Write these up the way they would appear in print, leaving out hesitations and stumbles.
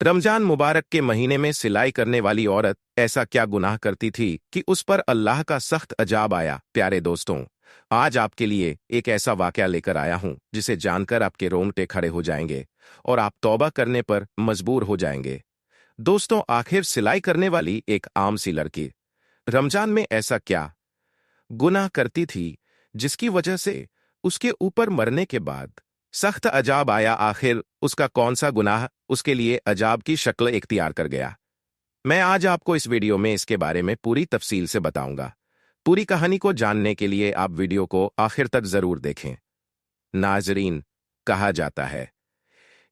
रमजान मुबारक के महीने में सिलाई करने वाली औरत ऐसा क्या गुनाह करती थी कि उस पर अल्लाह का सख्त अजाब आया। प्यारे दोस्तों, आज आपके लिए एक ऐसा वाकया लेकर आया हूं जिसे जानकर आपके रोंगटे खड़े हो जाएंगे और आप तौबा करने पर मजबूर हो जाएंगे। दोस्तों, आखिर सिलाई करने वाली एक आम सी लड़की रमजान में ऐसा क्या गुनाह करती थी जिसकी वजह से उसके ऊपर मरने के बाद सख्त अजाब आया। आखिर उसका कौन सा गुनाह उसके लिए अजाब की शक्ल इख्तियार कर गया? मैं आज आपको इस वीडियो में इसके बारे में पूरी तफसील से बताऊंगा। पूरी कहानी को जानने के लिए आप वीडियो को आखिर तक जरूर देखें। नाजरीन, कहा जाता है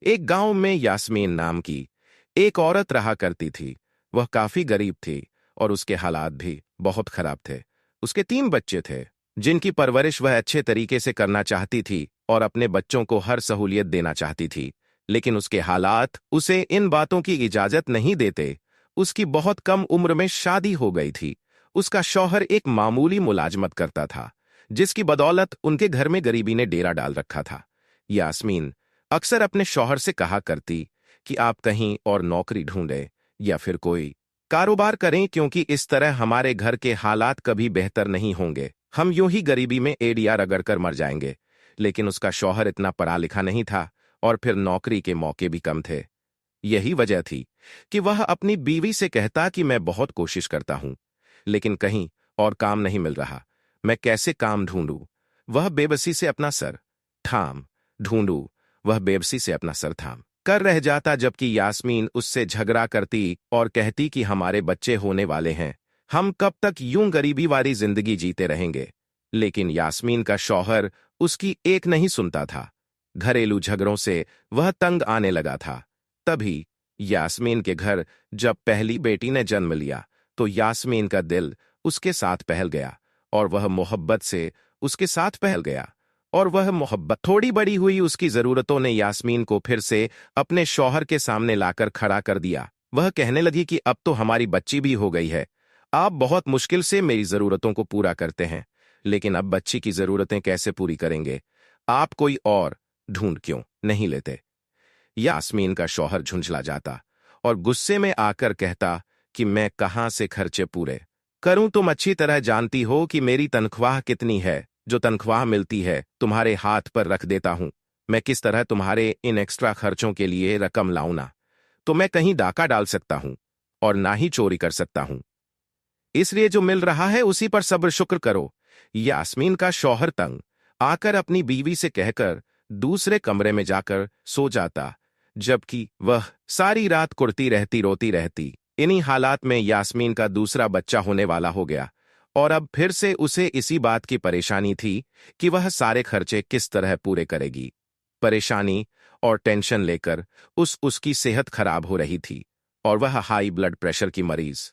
एक गांव में यास्मीन नाम की एक औरत रहा करती थी। वह काफी गरीब थी और उसके हालात भी बहुत खराब थे। उसके 3 बच्चे थे जिनकी परवरिश वह अच्छे तरीके से करना चाहती थी और अपने बच्चों को हर सहूलियत देना चाहती थी, लेकिन उसके हालात उसे इन बातों की इजाजत नहीं देते। उसकी बहुत कम उम्र में शादी हो गई थी। उसका शौहर एक मामूली मुलाजमत करता था, जिसकी बदौलत उनके घर में गरीबी ने डेरा डाल रखा था। यास्मीन अक्सर अपने शौहर से कहा करती कि आप कहीं और नौकरी ढूंढें या फिर कोई कारोबार करें, क्योंकि इस तरह हमारे घर के हालात कभी बेहतर नहीं होंगे। हम यूं ही गरीबी में एड़ियां रगड़कर मर जाएंगे। लेकिन उसका शौहर इतना पढ़ा लिखा नहीं था और फिर नौकरी के मौके भी कम थे। यही वजह थी कि वह अपनी बीवी से कहता कि मैं बहुत कोशिश करता हूं, लेकिन कहीं और काम नहीं मिल रहा। मैं कैसे काम ढूंढूं? वह बेबसी से अपना सर थाम ढूंढूं वह बेबसी से अपना सर थाम कर रह जाता, जबकि यास्मीन उससे झगड़ा करती और कहती कि हमारे बच्चे होने वाले हैं, हम कब तक यूं गरीबी वाली जिंदगी जीते रहेंगे। लेकिन यास्मीन का शौहर उसकी एक नहीं सुनता था। घरेलू झगड़ों से वह तंग आने लगा था। तभी यास्मीन के घर जब पहली बेटी ने जन्म लिया तो यास्मीन का दिल उसके साथ पहल गया और वह मोहब्बत से उसके साथ पहल गया। और वह मोहब्बत थोड़ी बड़ी हुई, उसकी जरूरतों ने यास्मीन को फिर से अपने शौहर के सामने लाकर खड़ा कर दिया। वह कहने लगी कि अब तो हमारी बच्ची भी हो गई है, आप बहुत मुश्किल से मेरी जरूरतों को पूरा करते हैं, लेकिन अब बच्ची की जरूरतें कैसे पूरी करेंगे? आप कोई और ढूंढ क्यों नहीं लेते? यास्मीन का शौहर झुंझला जाता और गुस्से में आकर कहता कि मैं कहां से खर्चे पूरे करूं? तुम अच्छी तरह जानती हो कि मेरी तनख्वाह कितनी है। जो तनख्वाह मिलती है तुम्हारे हाथ पर रख देता हूं। मैं किस तरह तुम्हारे इन एक्स्ट्रा खर्चों के लिए रकम लाऊं? ना तो मैं कहीं डाका डाल सकता हूं और ना ही चोरी कर सकता हूं। इसलिए जो मिल रहा है उसी पर सब्र शुक्र करो। यास्मीन का शौहर तंग आकर अपनी बीवी से कहकर दूसरे कमरे में जाकर सो जाता, जबकि वह सारी रात कुड़ती रहती, रोती रहती। इन्हीं हालात में यास्मीन का दूसरा बच्चा होने वाला हो गया और अब फिर से उसे इसी बात की परेशानी थी कि वह सारे खर्चे किस तरह पूरे करेगी। परेशानी और टेंशन लेकर उसकी सेहत खराब हो रही थी और वह हाई ब्लड प्रेशर की मरीज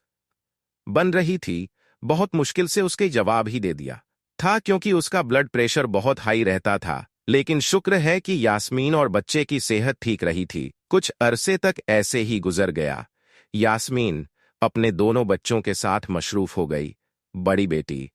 बन रही थी। बहुत मुश्किल से उसके जवाब ही दे दिया था, क्योंकि उसका ब्लड प्रेशर बहुत हाई रहता था। लेकिन शुक्र है कि यास्मीन और बच्चे की सेहत ठीक रही थी। कुछ अरसे तक ऐसे ही गुजर गया। यास्मीन अपने दोनों बच्चों के साथ मशरूफ हो गई। बड़ी बेटी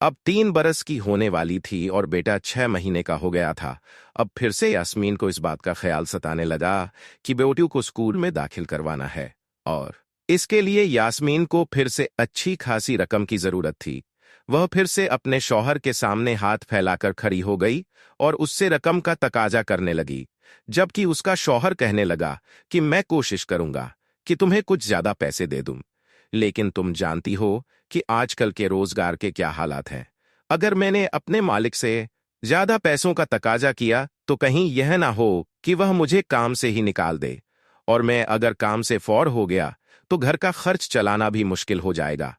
अब 3 बरस की होने वाली थी और बेटा 6 महीने का हो गया था। अब फिर से यास्मीन को इस बात का ख्याल सताने लगा कि बेटियों को स्कूल में दाखिल करवाना है और इसके लिए यास्मीन को फिर से अच्छी खासी रकम की जरूरत थी। वह फिर से अपने शौहर के सामने हाथ फैलाकर खड़ी हो गई और उससे रकम का तकाजा करने लगी, जबकि उसका शौहर कहने लगा कि मैं कोशिश करूंगा कि तुम्हें कुछ ज्यादा पैसे दे दूं, लेकिन तुम जानती हो कि आजकल के रोजगार के क्या हालात हैं। अगर मैंने अपने मालिक से ज्यादा पैसों का तकाजा किया तो कहीं यह ना हो कि वह मुझे काम से ही निकाल दे, और मैं अगर काम से फौर हो गया तो घर का खर्च चलाना भी मुश्किल हो जाएगा।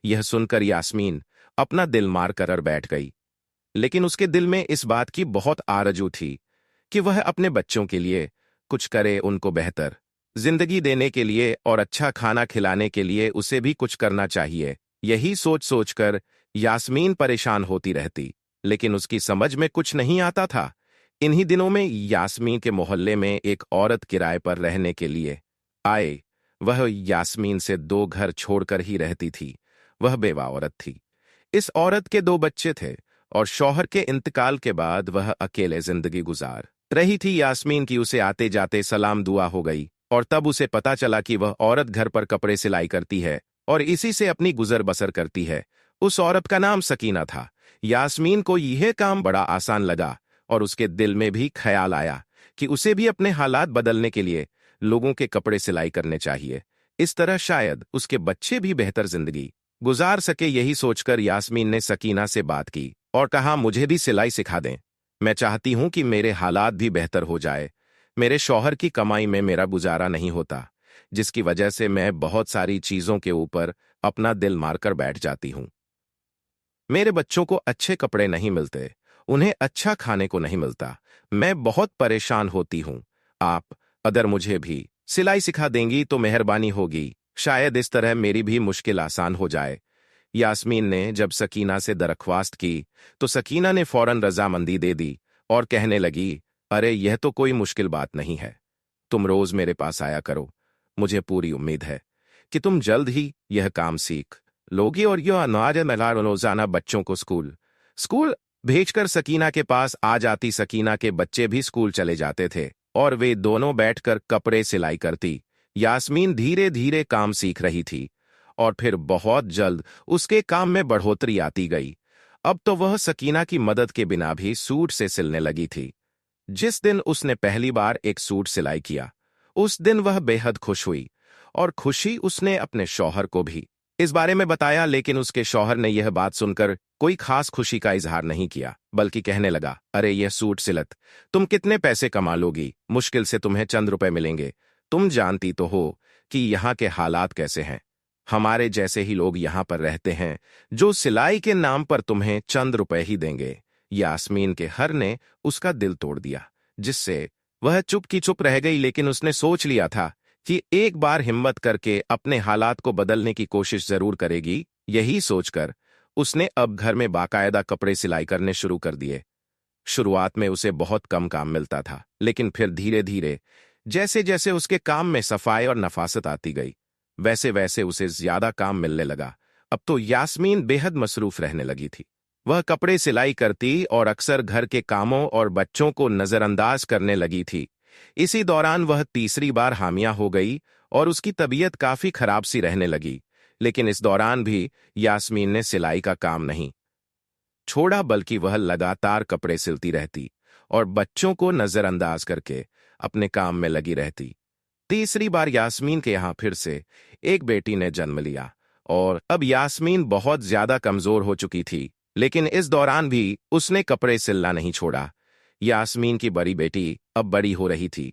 यह सुनकर यास्मीन अपना दिल मार कर बैठ गई। लेकिन उसके दिल में इस बात की बहुत आरजू थी कि वह अपने बच्चों के लिए कुछ करे, उनको बेहतर जिंदगी देने के लिए और अच्छा खाना खिलाने के लिए उसे भी कुछ करना चाहिए। यही सोच सोचकर यास्मीन परेशान होती रहती, लेकिन उसकी समझ में कुछ नहीं आता था। इन्हीं दिनों में यास्मीन के मोहल्ले में एक औरत किराए पर रहने के लिए आए। वह यास्मीन से 2 घर छोड़कर ही रहती थी। वह बेवा औरत थी। इस औरत के 2 बच्चे थे और शौहर के इंतकाल के बाद वह अकेले जिंदगी गुजार रही थी। यास्मीन की उसे आते जाते सलाम दुआ हो गई। और तब उसे पता चला कि वह औरत घर पर कपड़े सिलाई करती है और इसी से अपनी गुजर बसर करती है। उस औरत का नाम सकीना था। यास्मीन को यह काम बड़ा आसान लगा और उसके दिल में भी ख्याल आया कि उसे भी अपने हालात बदलने के लिए लोगों के कपड़े सिलाई करने चाहिए। इस तरह शायद उसके बच्चे भी बेहतर जिंदगी गुजार सके। यही सोचकर यास्मीन ने सकीना से बात की और कहा, मुझे भी सिलाई सिखा दें। मैं चाहती हूं कि मेरे हालात भी बेहतर हो जाए। मेरे शौहर की कमाई में मेरा गुजारा नहीं होता, जिसकी वजह से मैं बहुत सारी चीजों के ऊपर अपना दिल मारकर बैठ जाती हूं। मेरे बच्चों को अच्छे कपड़े नहीं मिलते, उन्हें अच्छा खाने को नहीं मिलता। मैं बहुत परेशान होती हूं। आप अगर मुझे भी सिलाई सिखा देंगी तो मेहरबानी होगी। शायद इस तरह मेरी भी मुश्किल आसान हो जाए। यास्मीन ने जब सकीना से दरख्वास्त की तो सकीना ने फौरन रजामंदी दे दी और कहने लगी, अरे यह तो कोई मुश्किल बात नहीं है। तुम रोज मेरे पास आया करो। मुझे पूरी उम्मीद है कि तुम जल्द ही यह काम सीख लोगी और यह अनाज मिला रोजाना बच्चों को स्कूल स्कूल भेजकर सकीना के पास आ जाती। सकीना के बच्चे भी स्कूल चले जाते थे और वे दोनों बैठकर कपड़े सिलाई करती। यास्मीन धीरे धीरे काम सीख रही थी और फिर बहुत जल्द उसके काम में बढ़ोतरी आती गई। अब तो वह सकीना की मदद के बिना भी सूट से सिलने लगी थी। जिस दिन उसने पहली बार एक सूट सिलाई किया, उस दिन वह बेहद खुश हुई और खुशी उसने अपने शौहर को भी इस बारे में बताया। लेकिन उसके शौहर ने यह बात सुनकर कोई खास खुशी का इजहार नहीं किया, बल्कि कहने लगा, अरे यह सूट सिलत तुम कितने पैसे कमा लोगी? मुश्किल से तुम्हें चंद रुपए मिलेंगे। तुम जानती तो हो कि यहाँ के हालात कैसे हैं। हमारे जैसे ही लोग यहाँ पर रहते हैं जो सिलाई के नाम पर तुम्हें चंद रुपए ही देंगे। यास्मीन के हर ने उसका दिल तोड़ दिया, जिससे वह चुप की चुप रह गई। लेकिन उसने सोच लिया था कि एक बार हिम्मत करके अपने हालात को बदलने की कोशिश जरूर करेगी। यही सोचकर उसने अब घर में बाकायदा कपड़े सिलाई करने शुरू कर दिए। शुरुआत में उसे बहुत कम काम मिलता था, लेकिन फिर धीरे धीरे जैसे जैसे उसके काम में सफाई और नफासत आती गई, वैसे वैसे उसे ज्यादा काम मिलने लगा। अब तो यास्मीन बेहद मसरूफ रहने लगी थी। वह कपड़े सिलाई करती और अक्सर घर के कामों और बच्चों को नजरअंदाज करने लगी थी। इसी दौरान वह तीसरी बार हामिया हो गई और उसकी तबीयत काफी खराब सी रहने लगी। लेकिन इस दौरान भी यास्मीन ने सिलाई का काम नहीं छोड़ा, बल्कि वह लगातार कपड़े सिलती रहती और बच्चों को नजरअंदाज करके अपने काम में लगी रहती। तीसरी बार यास्मीन के यहाँ फिर से एक बेटी ने जन्म लिया और अब यास्मीन बहुत ज्यादा कमजोर हो चुकी थी। लेकिन इस दौरान भी उसने कपड़े सिलना नहीं छोड़ा। यास्मीन की बड़ी बेटी अब बड़ी हो रही थी।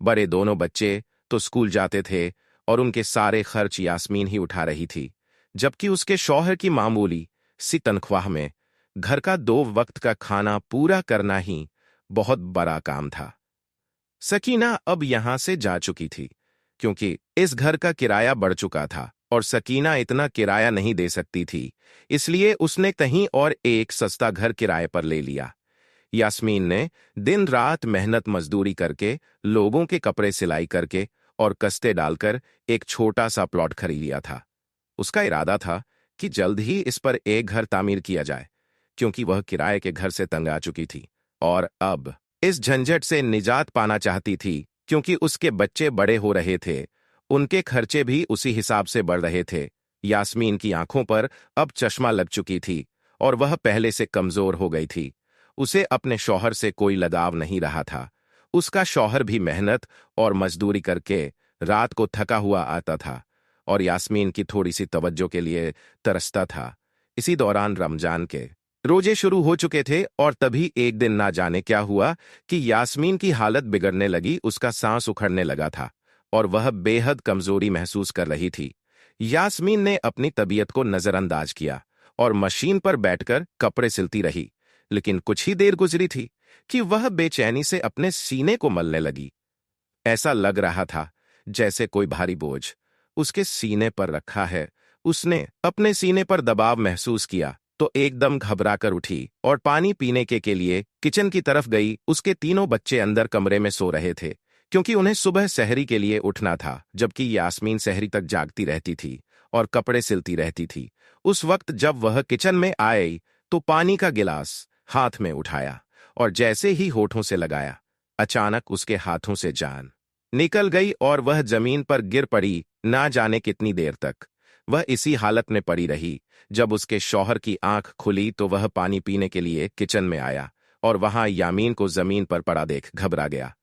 बड़े दोनों बच्चे तो स्कूल जाते थे और उनके सारे खर्च यास्मीन ही उठा रही थी, जबकि उसके शौहर की मामूली सी तनख्वाह में घर का 2 वक्त का खाना पूरा करना ही बहुत बड़ा काम था। सकीना अब यहां से जा चुकी थी, क्योंकि इस घर का किराया बढ़ चुका था और सकीना इतना किराया नहीं दे सकती थी। इसलिए उसने कहीं और एक सस्ता घर किराए पर ले लिया। यास्मीन ने दिन रात मेहनत मजदूरी करके, लोगों के कपड़े सिलाई करके और कस्ते डालकर एक छोटा सा प्लॉट खरीद लिया था। उसका इरादा था कि जल्द ही इस पर एक घर तामीर किया जाए, क्योंकि वह किराए के घर से तंग आ चुकी थी और अब इस झंझट से निजात पाना चाहती थी। क्योंकि उसके बच्चे बड़े हो रहे थे, उनके खर्चे भी उसी हिसाब से बढ़ रहे थे। यास्मीन की आंखों पर अब चश्मा लग चुकी थी और वह पहले से कमजोर हो गई थी। उसे अपने शौहर से कोई लगाव नहीं रहा था। उसका शौहर भी मेहनत और मजदूरी करके रात को थका हुआ आता था और यास्मीन की थोड़ी सी तवज्जो के लिए तरसता था। इसी दौरान रमजान के रोजे शुरू हो चुके थे और तभी एक दिन ना जाने क्या हुआ कि यास्मीन की हालत बिगड़ने लगी। उसका सांस उखड़ने लगा था और वह बेहद कमजोरी महसूस कर रही थी। यास्मीन ने अपनी तबीयत को नजरअंदाज किया और मशीन पर बैठकर कपड़े सिलती रही। लेकिन कुछ ही देर गुजरी थी कि वह बेचैनी से अपने सीने को मलने लगी। ऐसा लग रहा था जैसे कोई भारी बोझ उसके सीने पर रखा है। उसने अपने सीने पर दबाव महसूस किया तो एकदम घबरा कर उठी और पानी पीने के लिए किचन की तरफ गई। उसके तीनों बच्चे अंदर कमरे में सो रहे थे, क्योंकि उन्हें सुबह सहरी के लिए उठना था, जबकि यास्मीन सहरी तक जागती रहती थी और कपड़े सिलती रहती थी। उस वक्त जब वह किचन में आई तो पानी का गिलास हाथ में उठाया और जैसे ही होठों से लगाया, अचानक उसके हाथों से जान निकल गई और वह जमीन पर गिर पड़ी, ना जाने कितनी देर तक। वह इसी हालत में पड़ी रही। जब उसके शौहर की आंख खुली तो वह पानी पीने के लिए किचन में आया और वहां यामीन को जमीन पर पड़ा देख घबरा गया।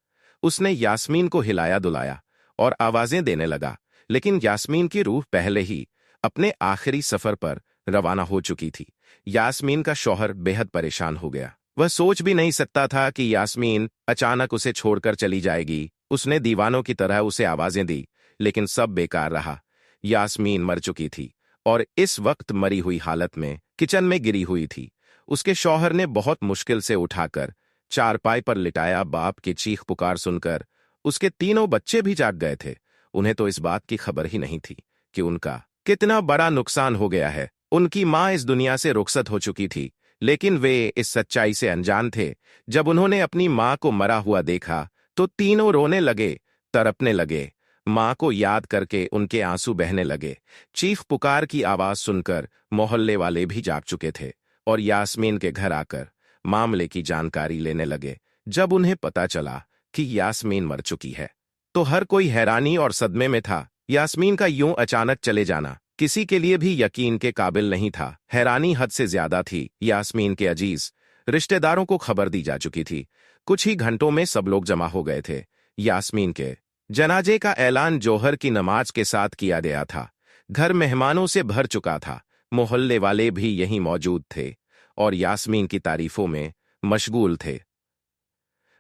उसने यास्मीन को हिलाया दुलाया और आवाजें देने लगा, लेकिन यास्मीन की रूह पहले ही अपने आखिरी सफर पर रवाना हो चुकी थी। यास्मीन का शौहर बेहद परेशान हो गया। वह सोच भी नहीं सकता था कि यास्मीन अचानक उसे छोड़कर चली जाएगी। उसने दीवानों की तरह उसे आवाजें दी, लेकिन सब बेकार रहा। यास्मीन मर चुकी थी और इस वक्त मरी हुई हालत में किचन में गिरी हुई थी। उसके शौहर ने बहुत मुश्किल से उठाकर चारपाई पर लिटाया। बाप की चीख पुकार सुनकर उसके तीनों बच्चे भी जाग गए थे। उन्हें तो इस बात की खबर ही नहीं थी कि उनका कितना बड़ा नुकसान हो गया है। उनकी मां इस दुनिया से रुखसत हो चुकी थी, लेकिन वे इस सच्चाई से अनजान थे। जब उन्होंने अपनी मां को मरा हुआ देखा तो तीनों रोने लगे, तड़पने लगे। मां को याद करके उनके आंसू बहने लगे। चीख पुकार की आवाज सुनकर मोहल्ले वाले भी जाग चुके थे और यास्मीन के घर आकर मामले की जानकारी लेने लगे। जब उन्हें पता चला कि यास्मीन मर चुकी है तो हर कोई हैरानी और सदमे में था। यास्मीन का यूं अचानक चले जाना किसी के लिए भी यकीन के काबिल नहीं था। हैरानी हद से ज्यादा थी। यास्मीन के अजीज रिश्तेदारों को खबर दी जा चुकी थी। कुछ ही घंटों में सब लोग जमा हो गए थे। यास्मीन के जनाजे का ऐलान जोहर की नमाज के साथ किया गया था। घर मेहमानों से भर चुका था। मोहल्ले वाले भी यहीं मौजूद थे और यास्मीन की तारीफों में मशगूल थे।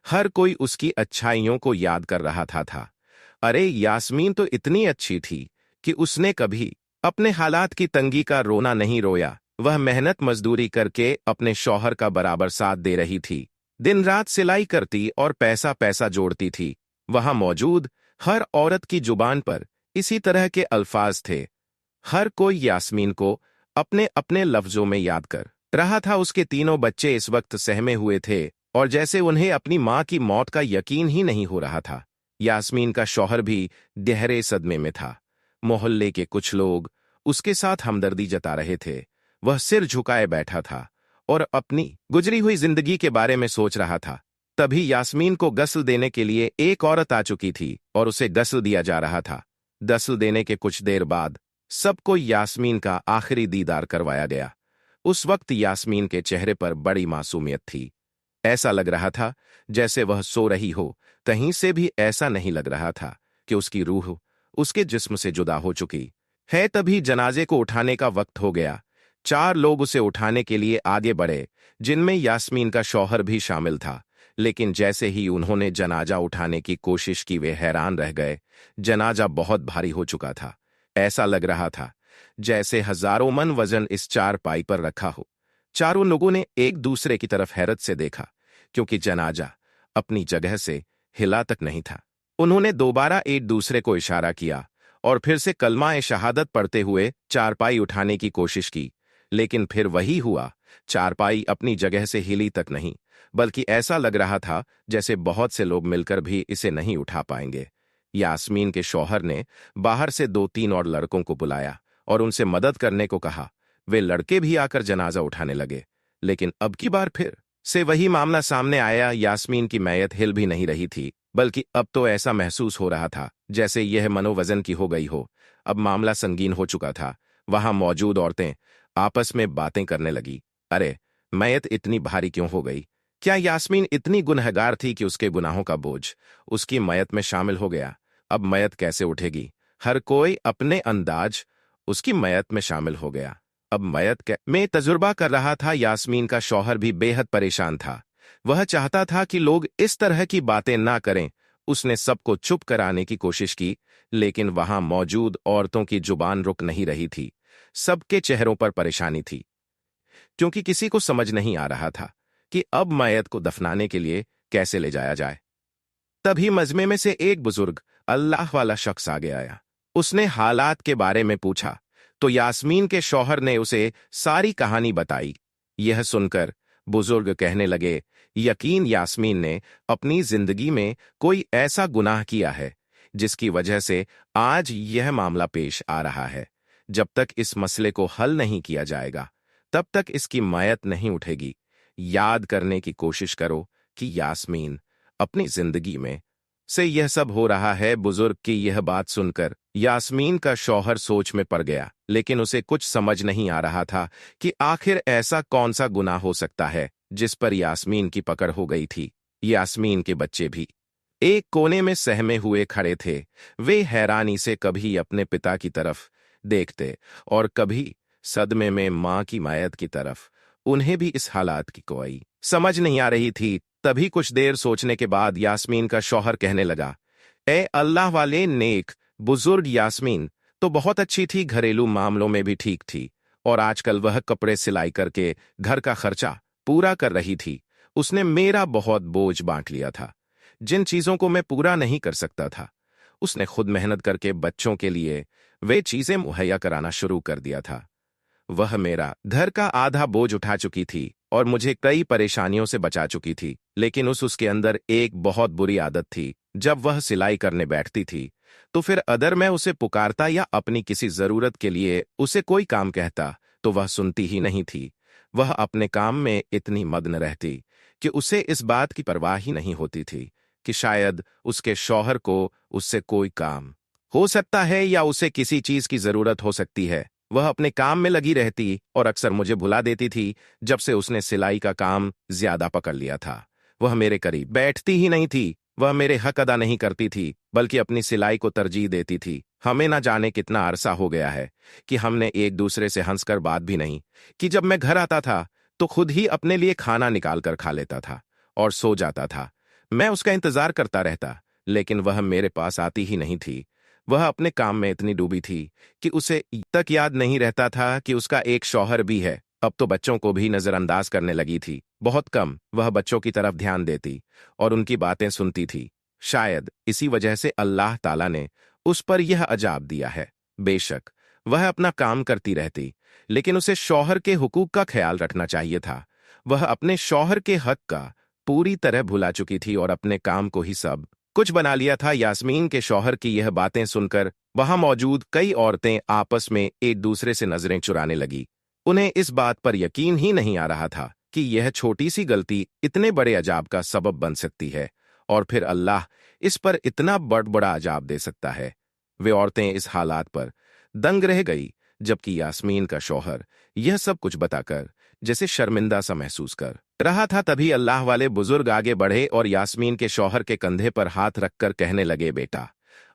हर कोई उसकी अच्छाइयों को याद कर रहा था। अरे यास्मीन तो इतनी अच्छी थी कि उसने कभी अपने हालात की तंगी का रोना नहीं रोया। वह मेहनत मजदूरी करके अपने शौहर का बराबर साथ दे रही थी। दिन रात सिलाई करती और पैसा पैसा जोड़ती थी। वहां मौजूद हर औरत की जुबान पर इसी तरह के अल्फाज थे। हर कोई यास्मीन को अपने अपने लफ्जों में याद कर रहा था। उसके तीनों बच्चे इस वक्त सहमे हुए थे और जैसे उन्हें अपनी मां की मौत का यकीन ही नहीं हो रहा था। यास्मीन का शौहर भी गहरे सदमे में था। मोहल्ले के कुछ लोग उसके साथ हमदर्दी जता रहे थे। वह सिर झुकाए बैठा था और अपनी गुजरी हुई जिंदगी के बारे में सोच रहा था। तभी यास्मीन को गस्ल देने के लिए एक औरत आ चुकी थी और उसे गस्ल दिया जा रहा था। गस्ल देने के कुछ देर बाद सबको यास्मीन का आखिरी दीदार करवाया गया। उस वक्त यास्मीन के चेहरे पर बड़ी मासूमियत थी। ऐसा लग रहा था जैसे वह सो रही हो। कहीं से भी ऐसा नहीं लग रहा था कि उसकी रूह उसके जिस्म से जुदा हो चुकी है। तभी जनाजे को उठाने का वक्त हो गया। 4 लोग उसे उठाने के लिए आगे बढ़े, जिनमें यास्मीन का शौहर भी शामिल था। लेकिन जैसे ही उन्होंने जनाजा उठाने की कोशिश की वे हैरान रह गए। जनाजा बहुत भारी हो चुका था। ऐसा लग रहा था जैसे हजारों मन वजन इस चारपाई पर रखा हो। चारों लोगों ने एक दूसरे की तरफ हैरत से देखा, क्योंकि जनाजा अपनी जगह से हिला तक नहीं था। उन्होंने दोबारा एक दूसरे को इशारा किया और फिर से कलमा ए शहादत पढ़ते हुए चारपाई उठाने की कोशिश की, लेकिन फिर वही हुआ। चारपाई अपनी जगह से हिली तक नहीं, बल्कि ऐसा लग रहा था जैसे बहुत से लोग मिलकर भी इसे नहीं उठा पाएंगे। यास्मीन के शौहर ने बाहर से 2-3 और लड़कों को बुलाया और उनसे मदद करने को कहा। वे लड़के भी आकर जनाजा उठाने लगे, लेकिन अब की बार फिर से वही मामला सामने आया। यास्मीन की मैयत हिल भी नहीं रही थी, बल्कि अब तो ऐसा महसूस हो रहा था जैसे यह मनोवजन की हो गई हो। अब मामला संगीन हो चुका था। वहां मौजूद औरतें आपस में बातें करने लगी। अरे, मैयत इतनी भारी क्यों हो गई? क्या यास्मीन इतनी गुनहगार थी कि उसके गुनाहों का बोझ उसकी मैयत में शामिल हो गया? अब मैयत कैसे उठेगी? हर कोई अपने अंदाज उसकी मैयत में शामिल हो गया। अब मैयत में तजुर्बा कर रहा था। यास्मीन का शौहर भी बेहद परेशान था। वह चाहता था कि लोग इस तरह की बातें ना करें। उसने सबको चुप कराने की कोशिश की, लेकिन वहां मौजूद औरतों की जुबान रुक नहीं रही थी। सबके चेहरों पर परेशानी थी, क्योंकि किसी को समझ नहीं आ रहा था कि अब मैयत को दफनाने के लिए कैसे ले जाया जाए। तभी मजमे में से एक बुजुर्ग अल्लाह वाला शख्स आगे आया। उसने हालात के बारे में पूछा तो यास्मीन के शौहर ने उसे सारी कहानी बताई। यह सुनकर बुजुर्ग कहने लगे, यकीन यास्मीन ने अपनी जिंदगी में कोई ऐसा गुनाह किया है जिसकी वजह से आज यह मामला पेश आ रहा है। जब तक इस मसले को हल नहीं किया जाएगा तब तक इसकी मैयत नहीं उठेगी। याद करने की कोशिश करो कि यास्मीन अपनी जिंदगी में से यह सब हो रहा है। बुजुर्ग की यह बात सुनकर यास्मीन का शौहर सोच में पड़ गया, लेकिन उसे कुछ समझ नहीं आ रहा था कि आखिर ऐसा कौन सा गुनाह हो सकता है जिस पर यास्मीन की पकड़ हो गई थी। यास्मीन के बच्चे भी एक कोने में सहमे हुए खड़े थे। वे हैरानी से कभी अपने पिता की तरफ देखते और कभी सदमे में मां की मायत की तरफ। उन्हें भी इस हालात की कोई समझ नहीं आ रही थी। तभी कुछ देर सोचने के बाद यास्मीन का शौहर कहने लगा, ए अल्लाह वाले नेक बुजुर्ग, यास्मीन तो बहुत अच्छी थी, घरेलू मामलों में भी ठीक थी और आजकल वह कपड़े सिलाई करके घर का खर्चा पूरा कर रही थी। उसने मेरा बहुत बोझ बांट लिया था। जिन चीजों को मैं पूरा नहीं कर सकता था, उसने खुद मेहनत करके बच्चों के लिए वे चीजें मुहैया कराना शुरू कर दिया था। वह मेरा घर का आधा बोझ उठा चुकी थी और मुझे कई परेशानियों से बचा चुकी थी। लेकिन उसके अंदर एक बहुत बुरी आदत थी। जब वह सिलाई करने बैठती थी तो फिर अगर मैं उसे पुकारता या अपनी किसी जरूरत के लिए उसे कोई काम कहता तो वह सुनती ही नहीं थी। वह अपने काम में इतनी मग्न रहती कि उसे इस बात की परवाह ही नहीं होती थी कि शायद उसके शौहर को उससे कोई काम हो सकता है या उसे किसी चीज की जरूरत हो सकती है। वह अपने काम में लगी रहती और अक्सर मुझे भुला देती थी। जब से उसने सिलाई का काम ज्यादा पकड़ लिया था, वह मेरे करीब बैठती ही नहीं थी। वह मेरे हक अदा नहीं करती थी, बल्कि अपनी सिलाई को तरजीह देती थी। हमें ना जाने कितना अरसा हो गया है कि हमने एक दूसरे से हंसकर बात भी नहीं कि। जब मैं घर आता था तो खुद ही अपने लिए खाना निकाल कर खा लेता था और सो जाता था। मैं उसका इंतजार करता रहता, लेकिन वह मेरे पास आती ही नहीं थी। वह अपने काम में इतनी डूबी थी कि उसे तक याद नहीं रहता था कि उसका एक शौहर भी है। अब तो बच्चों को भी नजरअंदाज करने लगी थी। बहुत कम वह बच्चों की तरफ ध्यान देती और उनकी बातें सुनती थी। शायद इसी वजह से अल्लाह ताला ने उस पर यह अजाब दिया है। बेशक वह अपना काम करती रहती, लेकिन उसे शौहर के हुकूक का ख्याल रखना चाहिए था। वह अपने शौहर के हक का पूरी तरह भुला चुकी थी और अपने काम को ही सब कुछ बना लिया था। यास्मीन के शौहर की यह बातें सुनकर वहां मौजूद कई औरतें आपस में एक दूसरे से नजरें चुराने लगी। उन्हें इस बात पर यकीन ही नहीं आ रहा था कि यह छोटी सी गलती इतने बड़े अजाब का सबब बन सकती है और फिर अल्लाह इस पर इतना बड़ा अजाब दे सकता है। वे औरतें इस हालात पर दंग रह गई, जबकि यास्मीन का शौहर यह सब कुछ बताकर जैसे शर्मिंदा सा महसूस कर रहा था। तभी अल्लाह वाले बुजुर्ग आगे बढ़े और यास्मीन के शौहर के कंधे पर हाथ रखकर कहने लगे, बेटा,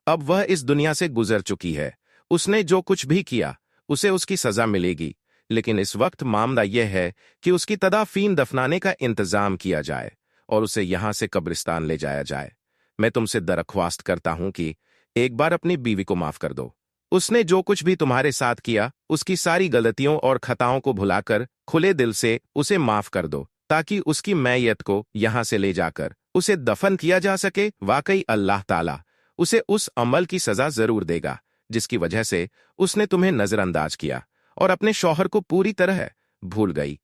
अब वह इस दुनिया से गुजर चुकी है। उसने जो कुछ भी किया उसे उसकी सजा मिलेगी, लेकिन इस वक्त मामला यह है कि उसकी तदाफीन दफनाने का इंतजाम किया जाए और उसे यहां से कब्रिस्तान ले जाया जाए। मैं तुमसे दरख्वास्त करता हूं कि एक बार अपनी बीवी को माफ कर दो। उसने जो कुछ भी तुम्हारे साथ किया, उसकी सारी गलतियों और खताओं को भुलाकर खुले दिल से उसे माफ कर दो, ताकि उसकी मैयत को यहां से ले जाकर उसे दफन किया जा सके। वाकई अल्लाह ताला उसे उस अमल की सजा जरूर देगा जिसकी वजह से उसने तुम्हें नजरअंदाज किया और अपने शौहर को पूरी तरह भूल गई।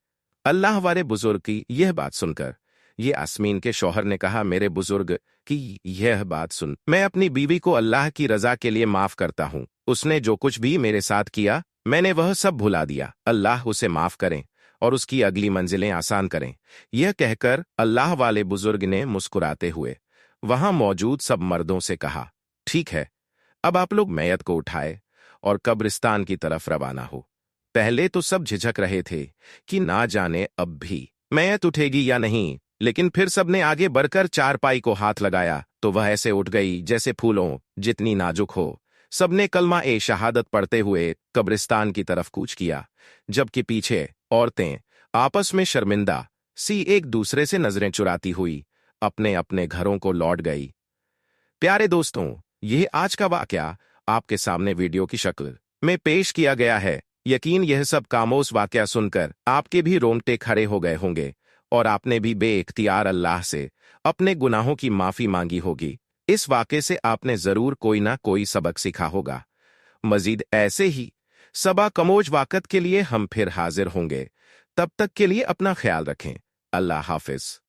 अल्लाह वाले बुजुर्ग की यह बात सुनकर ये यास्मीन के शौहर ने कहा, मेरे बुजुर्ग की यह बात सुन मैं अपनी बीवी को अल्लाह की रजा के लिए माफ करता हूं। उसने जो कुछ भी मेरे साथ किया मैंने वह सब भुला दिया। अल्लाह उसे माफ करें और उसकी अगली मंजिलें आसान करें। यह कहकर अल्लाह वाले बुजुर्ग ने मुस्कुराते हुए वहां मौजूद सब मर्दों से कहा, ठीक है, अब आप लोग मैयत को उठाए और कब्रिस्तान की तरफ रवाना हो। पहले तो सब झिझक रहे थे कि ना जाने अब भी मैयत उठेगी या नहीं, लेकिन फिर सबने आगे बढ़कर चारपाई को हाथ लगाया तो वह ऐसे उठ गई जैसे फूलों जितनी नाजुक हो। सबने कलमा ए शहादत पढ़ते हुए कब्रिस्तान की तरफ कूच किया, जबकि पीछे औरतें आपस में शर्मिंदा सी एक दूसरे से नजरें चुराती हुई अपने अपने घरों को लौट गई। प्यारे दोस्तों, यह आज का वाकया आपके सामने वीडियो की शक्ल में पेश किया गया है। यकीन यह सब खामोश वाकया सुनकर आपके भी रोंगटे खड़े हो गए होंगे और आपने भी बेइख्तियार अल्लाह से अपने गुनाहों की माफी मांगी होगी। इस वाक़े से आपने जरूर कोई ना कोई सबक सीखा होगा। मजीद ऐसे ही सबा कमोज वाकत के लिए हम फिर हाजिर होंगे। तब तक के लिए अपना ख्याल रखें। अल्लाह हाफिज।